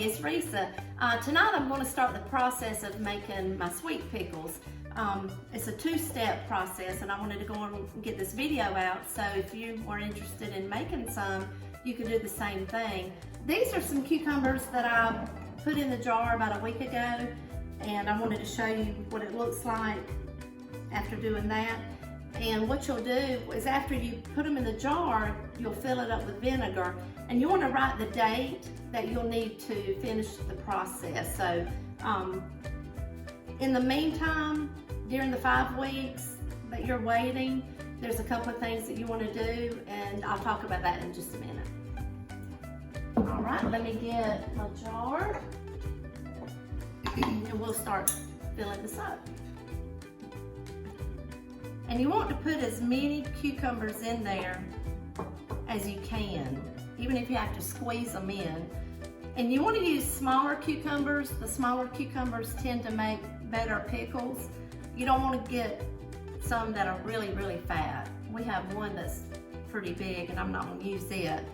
Hey, it's Risa. Tonight I'm going to start the process of making my sweet pickles. It's a two-step process, and I wanted to go on and get this video out, so if you are interested in making some, you can do the same thing. These are some cucumbers that I put in the jar about a week ago, and I wanted to show you what it looks like after doing that. And what you'll do is after you put them in the jar, you'll fill it up with vinegar, and you want to write the date that you'll need to finish the process. So in the meantime, during the 5 weeks that you're waiting, there's a couple of things that you want to do, and I'll talk about that in just a minute. All right, let me get my jar and we'll start filling this up. And you want to put as many cucumbers in there as you can, even if you have to squeeze them in. And you want to use smaller cucumbers. The smaller cucumbers tend to make better pickles. You don't want to get some that are really, really fat. We have one that's pretty big, and I'm not going to use it.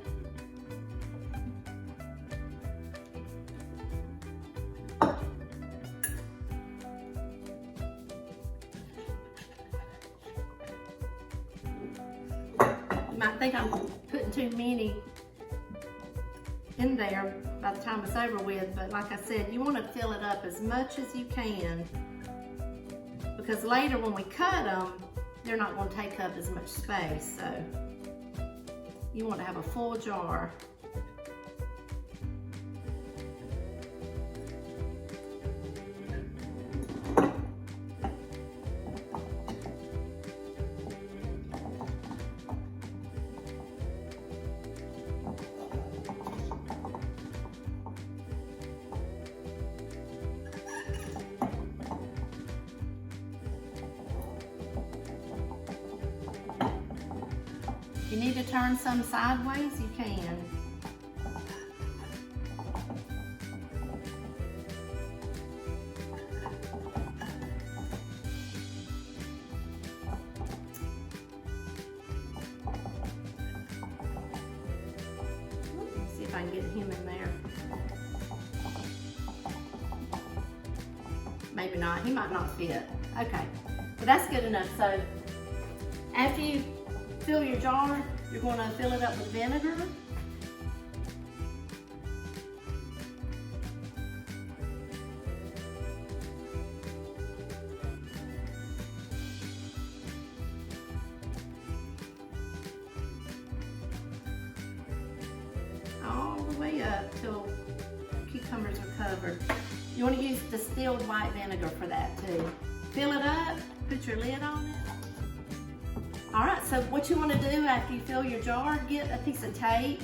You might think I'm putting too many in there by the time it's over with, but like I said, you want to fill it up as much as you can, because later when we cut them, they're not going to take up as much space. So you want to have a full jar. If you need to turn some sideways, you can. Let's see if I can get him in there. Maybe not, he might not fit. Okay, but that's good enough. So after you fill your jar, you're going to fill it up with vinegar. All the way up till cucumbers are covered. You want to use distilled white vinegar for that too. Fill it up, put your lid on it. All right, so what you want to do after you fill your jar, get a piece of tape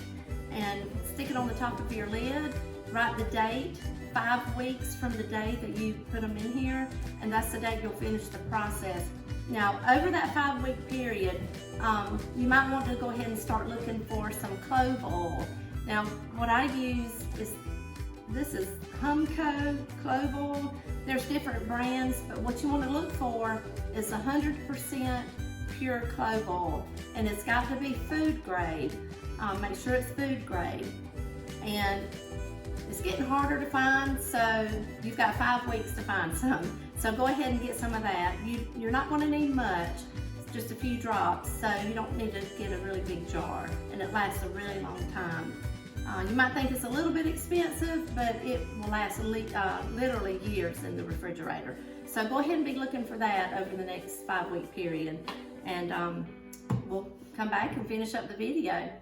and stick it on the top of your lid. Write the date, 5 weeks from the day that you put them in here, and that's the date you'll finish the process. Now, over that 5-week period, you might want to go ahead and start looking for some clove oil. Now, what I use is, this is Humco clove oil. There's different brands, but what you want to look for is 100% pure clove oil, and it's got to be food grade. Make sure it's food grade, and it's getting harder to find, so you've got 5 weeks to find some. So go ahead and get some of that. You're not going to need much, it's just a few drops, so you don't need to get a really big jar, and it lasts a really long time. You might think it's a little bit expensive, but it will last literally years in the refrigerator. So go ahead and be looking for that over the next 5-week period, and we'll come back and finish up the video.